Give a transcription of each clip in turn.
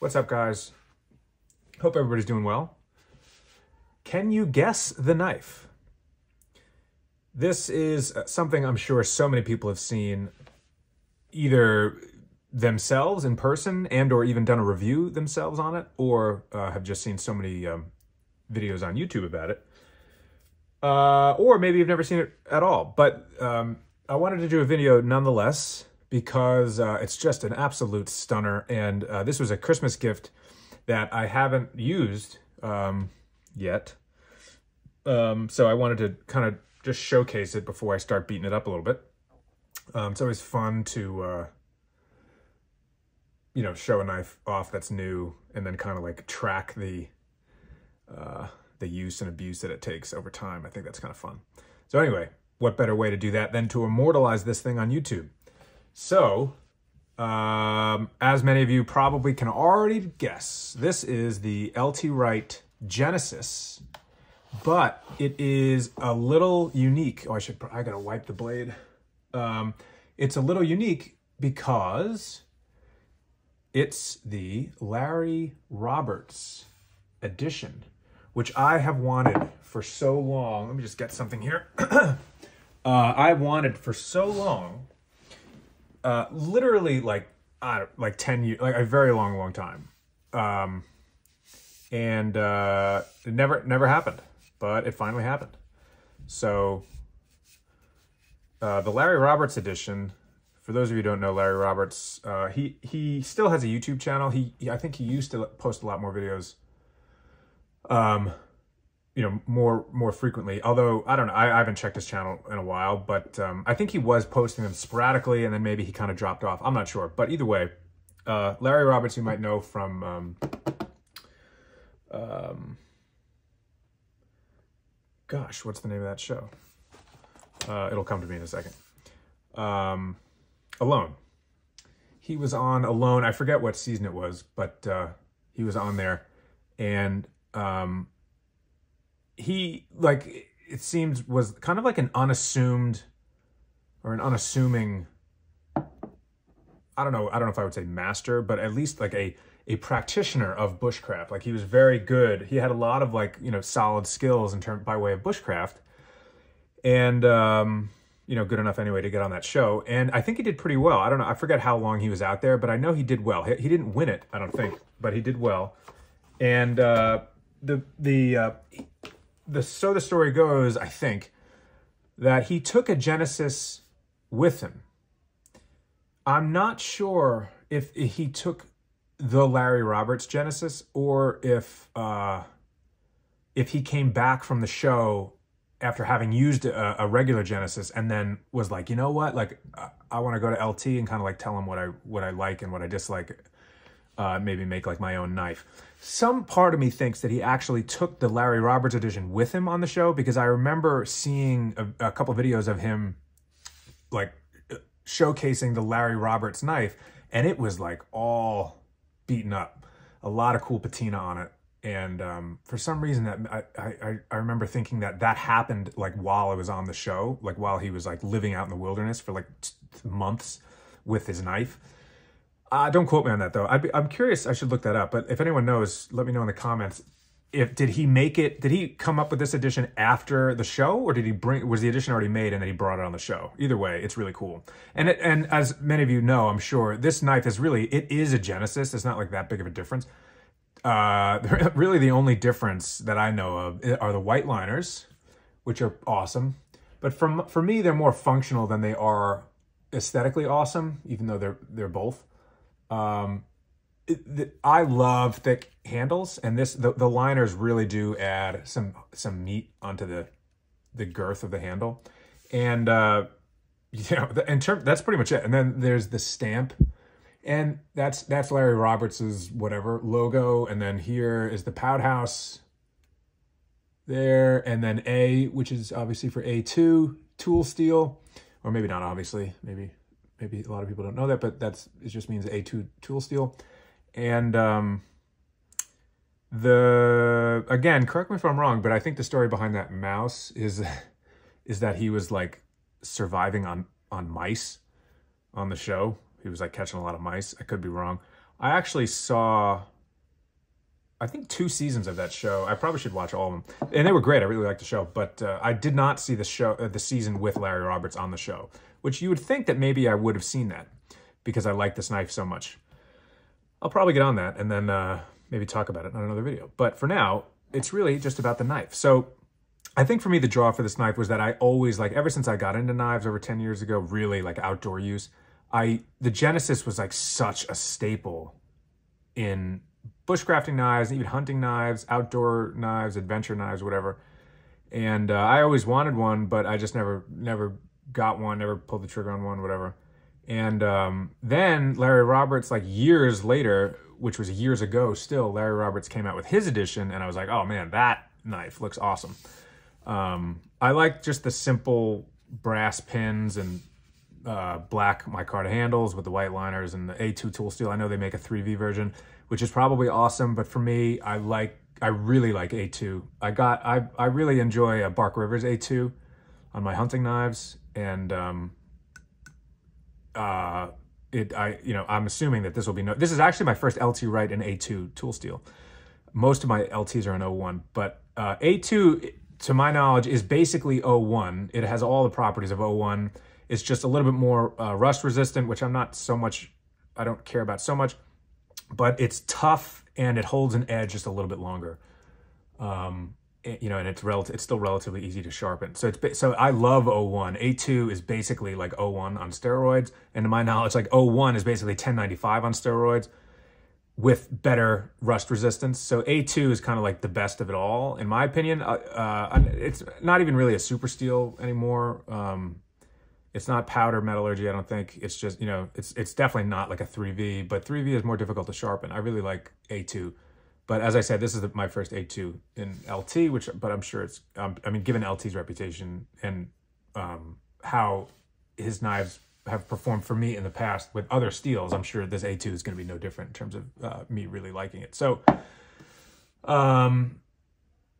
What's up, guys? Hope everybody's doing well. Can you guess the knife? This is something I'm sure so many people have seen either themselves in person and or even done a review themselves on it, or have just seen so many videos on YouTube about it. Or maybe you've never seen it at all. But I wanted to do a video nonetheless because it's just an absolute stunner. And this was a Christmas gift that I haven't used yet. So I wanted to kind of just showcase it before I start beating it up a little bit. It's always fun to, you know, show a knife off that's new and then kind of like track the use and abuse that it takes over time. I think that's kind of fun. So anyway, what better way to do that than to immortalize this thing on YouTube? So, as many of you probably can already guess, this is the LT Wright Genesis, but it is a little unique. Oh, I gotta wipe the blade. It's a little unique because it's the Larry Roberts edition, which I have wanted for so long. Let me just get something here. I've wanted for so long, literally like 10 years, like a very long time. And it never happened, but it finally happened. So the Larry Roberts edition, for those of you who don't know Larry Roberts, he still has a YouTube channel. I think he used to post a lot more videos, you know, more frequently. Although I don't know, I haven't checked his channel in a while, but I think he was posting them sporadically, and then maybe he kind of dropped off. I'm not sure, but either way, Larry Roberts, you might know from gosh, what's the name of that show? It'll come to me in a second. Alone. He was on Alone. I forget what season it was, but he was on there, and he, like, it seems was kind of like an unassuming, I don't know if I would say master, but at least like a practitioner of bushcraft. Like, he was very good. He had a lot of, like, you know, solid skills by way of bushcraft, and you know, good enough anyway to get on that show. And I think he did pretty well. I don't know, I forget how long he was out there, but I know he did well. He didn't win it, I don't think, but he did well. And so the story goes, I think, that he took a Genesis with him. I'm not sure if he took the Larry Roberts Genesis, or if he came back from the show after having used a regular Genesis and then was like, you know what, like, I want to go to LT and kind of like tell him what I like and what I dislike, maybe make like my own knife. Some part of me thinks that he actually took the Larry Roberts edition with him on the show, because I remember seeing a couple videos of him like showcasing the Larry Roberts knife, and it was like all beaten up, a lot of cool patina on it. And for some reason, that I remember thinking that happened like while I was on the show, like while he was like living out in the wilderness for like months with his knife. Don't quote me on that though. I'm curious. I should look that up. But if anyone knows, let me know in the comments. Did he come up with this edition after the show, or was the edition already made and then he brought it on the show? Either way, it's really cool. And as many of you know, I'm sure, this knife is it is a Genesis. It's not like that big of a difference. Really the only difference that I know of are the white liners, which are awesome. But for me, they're more functional than they are aesthetically awesome, even though they're both. I love thick handles, and the liners really do add some meat onto the girth of the handle. And you know, that's pretty much it. And then there's the stamp. And that's Larry Roberts's whatever logo, and then here is the Pout House there, and then A, which is obviously for A2 tool steel, or maybe not obviously, maybe a lot of people don't know that, but it just means A2 tool steel. And again, correct me if I'm wrong, but I think the story behind that mouse is that he was like surviving on mice on the show. He was like catching a lot of mice. I could be wrong. I actually saw I think 2 seasons of that show. I probably should watch all of them. And they were great. I really liked the show. But I did not see the season with Larry Roberts on the show, which you would think that maybe I would have seen that because I like this knife so much. I'll probably get on that and then maybe talk about it on another video. But for now, it's really just about the knife. So I think for me, the draw for this knife was that I always, like, ever since I got into knives over 10 years ago, really like outdoor use, the Genesis was like such a staple in bushcrafting knives, even hunting knives, outdoor knives, adventure knives, whatever. And I always wanted one, but I just never got one, never pulled the trigger on one, whatever. And then Larry Roberts, like years later, which was years ago still, Larry Roberts came out with his edition, and I was like, oh man, that knife looks awesome. I like just the simple brass pins and black micarta handles with the white liners and the A2 tool steel. I know they make a 3V version, which is probably awesome, but for me, I really like A2. I really enjoy a Bark Rivers A2 on my hunting knives, and I'm assuming that this will be this is actually my first LT Wright in A2 tool steel. Most of my LTs are in 01, but A2, to my knowledge, is basically 01. It has all the properties of 01. It's just a little bit more rust resistant, which I don't care about so much, but it's tough and it holds an edge just a little bit longer. And it's still relatively easy to sharpen. So I love 01. A2 is basically like 01 on steroids, and to my knowledge, like 01 is basically 1095 on steroids with better rust resistance. So A2 is kind of like the best of it all, in my opinion. It's not even really a super steel anymore. It's not powder metallurgy, I don't think. It's just, it's definitely not like a 3V, but 3V is more difficult to sharpen. I really like A2. But as I said, this is my first A2 in LT, but I'm sure it's, given LT's reputation and how his knives have performed for me in the past with other steels, I'm sure this A2 is going to be no different in terms of me really liking it. So,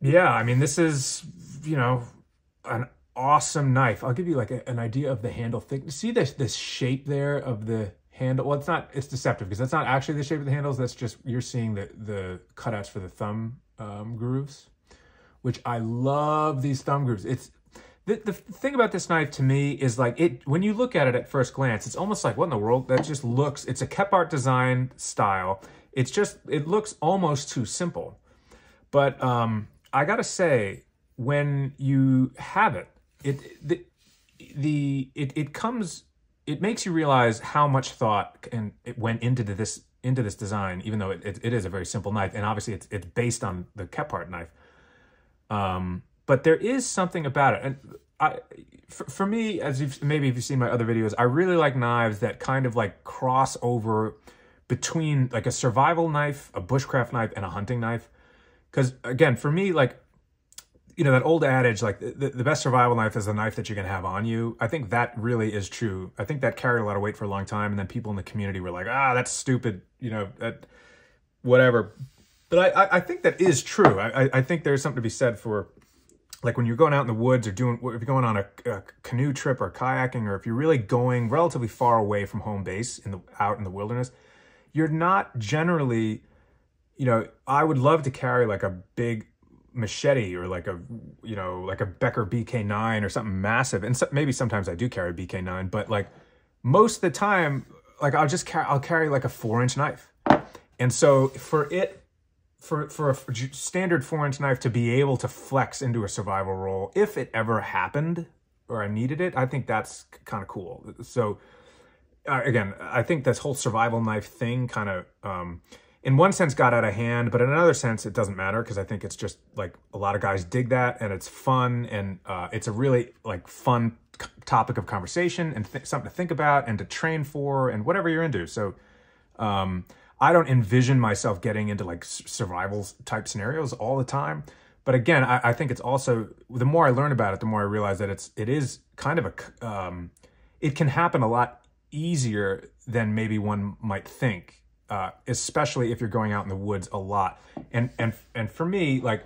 yeah, this is, an awesome knife. I'll give you like an idea of the handle thickness. See this shape there of the handle? Well, it's deceptive because that's not actually the shape of the handles. That's just, you're seeing the cutouts for the thumb grooves, which I love these thumb grooves. It's the thing about this knife to me is like when you look at it at first glance, it's almost like, what in the world? That just looks, it's a Kepart design style. It looks almost too simple. But I gotta say, when you have it, it makes you realize how much thought it went into this design, even though it is a very simple knife, and obviously it's based on the Kepart knife. But there is something about it, and for me, as if you've seen my other videos, I really like knives that kind of like cross over between like a survival knife, a bushcraft knife, and a hunting knife. Because again, for me, like, that old adage, like the best survival knife is the knife that you can have on you. I think that really is true. I think that carried a lot of weight for a long time, and then people in the community were like, that's stupid, that whatever. But I think that is true. I think there's something to be said for, like, when you're going out in the woods or if you're going on a canoe trip or kayaking, or if you're really going relatively far away from home base out in the wilderness, you're not generally, I would love to carry like a big machete or like a Becker BK9 or something massive, and maybe sometimes I do carry a BK9, but like most of the time, like I'll carry like a 4-inch knife, and so for a standard 4-inch knife to be able to flex into a survival role, if it ever happened or I needed it, I think that's kind of cool. So again, I think this whole survival knife thing kind of in one sense got out of hand, but in another sense it doesn't matter, because I think it's just like a lot of guys dig that, and it's fun, and it's a really like fun topic of conversation and something to think about and to train for and whatever you're into. So I don't envision myself getting into like survival type scenarios all the time. But again, I think it's also, the more I learn about it, the more I realize that it is kind of it can happen a lot easier than maybe one might think. Especially if you're going out in the woods a lot. And for me, like,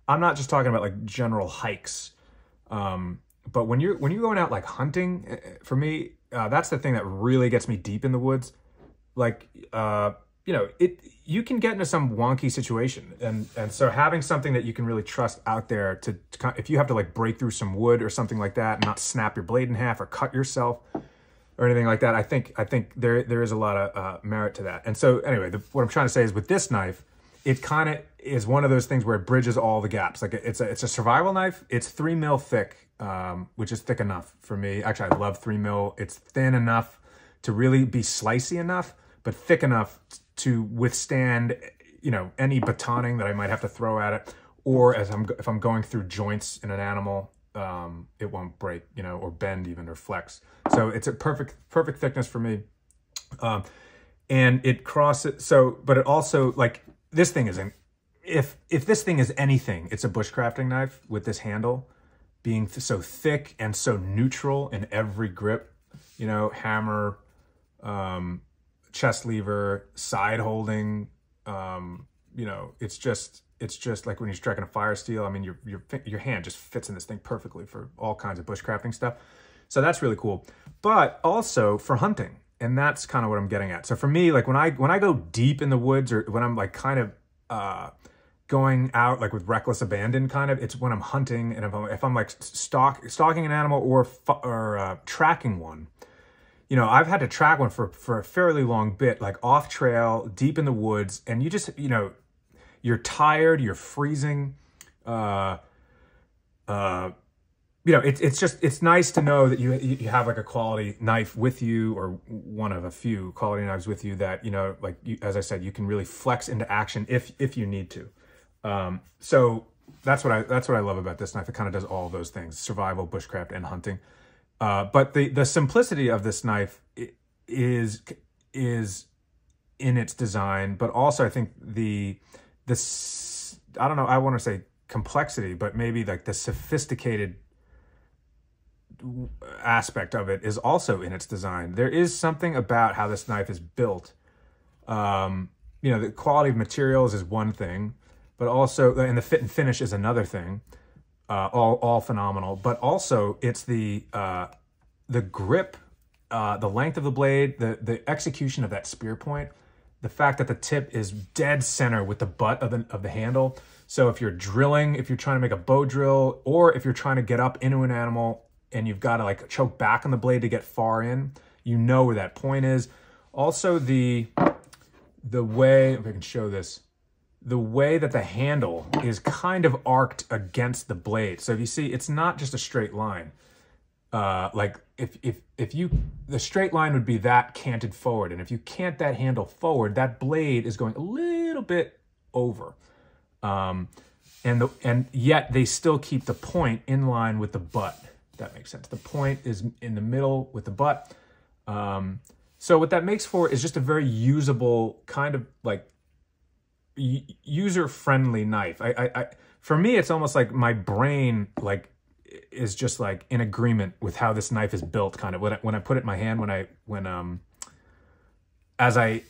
I'm not just talking about like general hikes. But when you're going out like hunting, for me, that's the thing that really gets me deep in the woods. Like, you know, you can get into some wonky situation. And so having something that you can really trust out there to if you have to like break through some wood or something like that and not snap your blade in half or cut yourself or anything like that, I think there is a lot of merit to that. And so anyway, what I'm trying to say is with this knife, it kind of is one of those things where it bridges all the gaps. Like it's a survival knife. It's 3 mil thick, which is thick enough for me. Actually, I love 3 mil. It's thin enough to really be slicey enough, but thick enough to withstand, you know, any batoning that I might have to throw at it, or if I'm going through joints in an animal, it won't break, you know, or bend even, or flex. So it's a perfect thickness for me. And it crosses, but it also, like, this thing isn't, if this thing is anything, it's a bushcrafting knife with this handle being so thick and so neutral in every grip, you know, hammer, chest lever, side holding, you know, it's just like when you're striking a fire steel. I mean, your hand just fits in this thing perfectly for all kinds of bushcrafting stuff. So that's really cool, but also for hunting. And that's kind of what I'm getting at. So for me, like when I go deep in the woods, or when I'm like kind of going out like with reckless abandon, kind of, it's when I'm hunting, and if I'm like stalking an animal or tracking one. You know, I've had to track one for a fairly long bit, like off trail, deep in the woods, and you just, you know, you're tired, you're freezing. You know, it's nice to know that you have like a quality knife with you, or one of a few quality knives with you that, you know, like as I said, you can really flex into action if you need to. So that's what I love about this knife. It kind of does all of those things: survival, bushcraft, and hunting. But the simplicity of this knife is in its design, but also I think I don't know, I want to say complexity, but maybe like the sophisticated aspect of it is also in its design. There is something about how this knife is built. You know, the quality of materials is one thing, but also, and the fit and finish is another thing. All phenomenal, but also it's the grip, the length of the blade, the execution of that spear point, the fact that the tip is dead center with the butt of the handle. So if you're drilling, if you're trying to make a bow drill, or if you're trying to get up into an animal and you've got to like choke back on the blade to get far in, you know where that point is. Also the way, if I can show this, the way that the handle is kind of arced against the blade. So if you see, it's not just a straight line. Like the straight line would be that canted forward. And if you cant that handle forward, that blade is going a little bit over. And yet they still keep the point in line with the butt. If that makes sense. The point is in the middle with the butt. So what that makes for is just a very usable, kind of like user-friendly knife. For me, it's almost like my brain like is just like in agreement with how this knife is built. Kind of when I put it in my hand, as I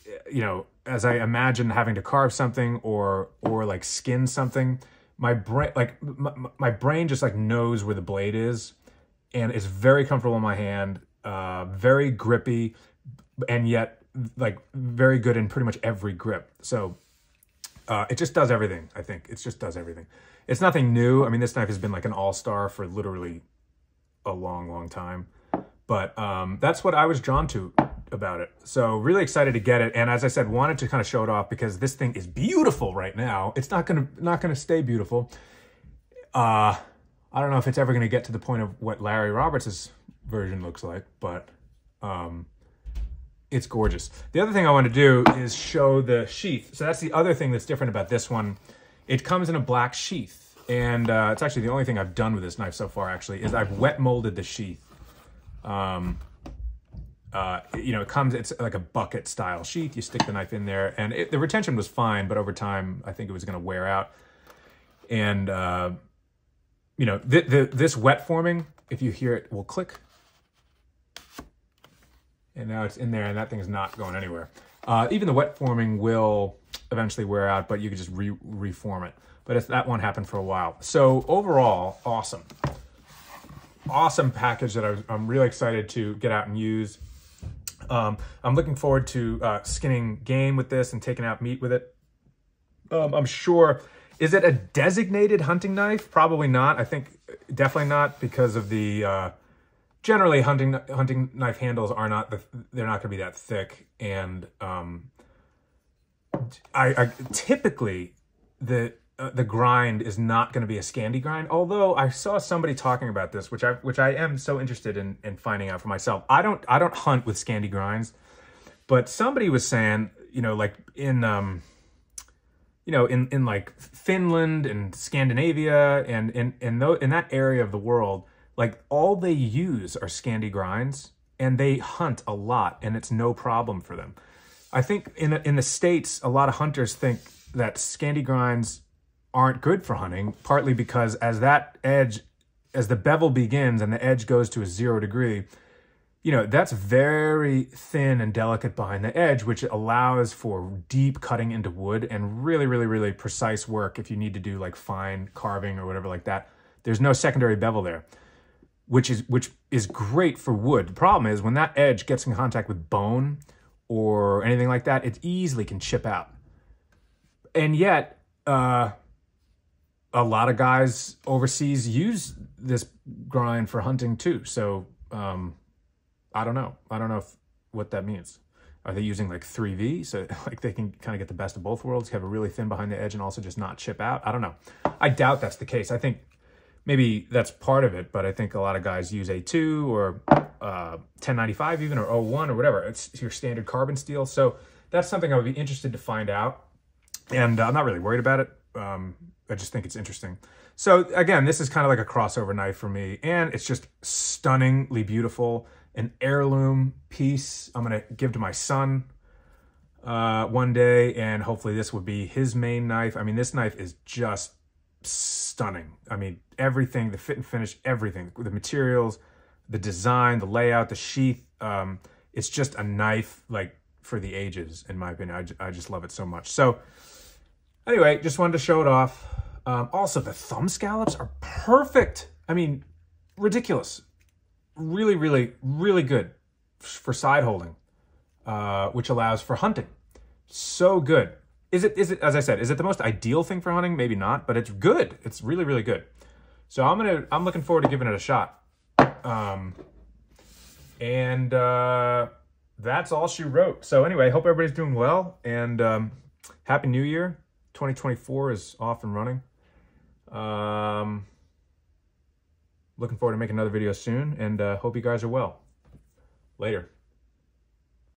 imagine having to carve something or like skin something, my brain just like knows where the blade is, and it's very comfortable in my hand, very grippy, and yet like very good in pretty much every grip. So it just does everything. I think it just does everything. It's nothing new. I mean, this knife has been like an all-star for literally a long, long time. But that's what I was drawn to about it. So really excited to get it. And as I said, wanted to kind of show it off because this thing is beautiful right now. It's not gonna stay beautiful. I don't know if it's ever gonna get to the point of what Larry Roberts' version looks like, but it's gorgeous. The other thing I want to do is show the sheath. So that's the other thing that's different about this one. It comes in a black sheath, and it's actually the only thing I've done with this knife so far, actually, is I've wet molded the sheath. You know, it's like a bucket style sheath. You stick the knife in there, and the retention was fine, but over time, I think it was going to wear out. And, you know, this wet forming, if you hear it, will click. And now it's in there, and that thing is not going anywhere. Even the wet forming will eventually wear out, but you can just reform it. But that won't happen for a while. So overall, awesome. Awesome package that I'm really excited to get out and use. I'm looking forward to skinning game with this and taking out meat with it. I'm sure, is it a designated hunting knife? Probably not. I think definitely not, because of the, generally hunting knife handles are not, they're not gonna be that thick. And I typically, the grind is not going to be a Scandi grind, although I saw somebody talking about this, which I am so interested in finding out for myself. I don't hunt with Scandi grinds, but somebody was saying, you know, like in in like Finland and Scandinavia and in that area of the world, like all they use are Scandi grinds, and they hunt a lot, and it's no problem for them. I think in the States, a lot of hunters think that Scandi grinds aren't good for hunting, partly because as the bevel begins and the edge goes to a 0 degree, you know, that's very thin and delicate behind the edge, which allows for deep cutting into wood and really, really, really precise work if you need to do like fine carving or whatever like that. There's no secondary bevel there, which is great for wood. The problem is when that edge gets in contact with bone or anything like that, it easily can chip out. And yet, a lot of guys overseas use this grind for hunting too. So I don't know. I don't know what that means. Are they using like 3V? So like they can kind of get the best of both worlds, have a really thin behind the edge and also just not chip out? I don't know. I doubt that's the case. I think maybe that's part of it, but I think a lot of guys use A2 or 1095 even, or 01 or whatever. It's your standard carbon steel. So that's something I would be interested to find out. And I'm not really worried about it. I just think it's interesting. So again, this is kind of like a crossover knife for me, and it's just stunningly beautiful. An heirloom piece I'm gonna give to my son one day, and hopefully this would be his main knife. I mean, this knife is just stunning. I mean, everything, the fit and finish, everything, the materials, the design, the layout, the sheath. It's just a knife like for the ages, in my opinion. I just love it so much. So anyway, just wanted to show it off. Also, the thumb scallops are perfect. I mean, ridiculous. Really, really, really good for side holding, which allows for hunting. So good. Is it, as I said, is it the most ideal thing for hunting? Maybe not, but it's good. It's really, really good. So I'm looking forward to giving it a shot. That's all she wrote. So anyway, hope everybody's doing well, and Happy New Year. 2024 is off and running. Looking forward to making another video soon, and hope you guys are well. Later.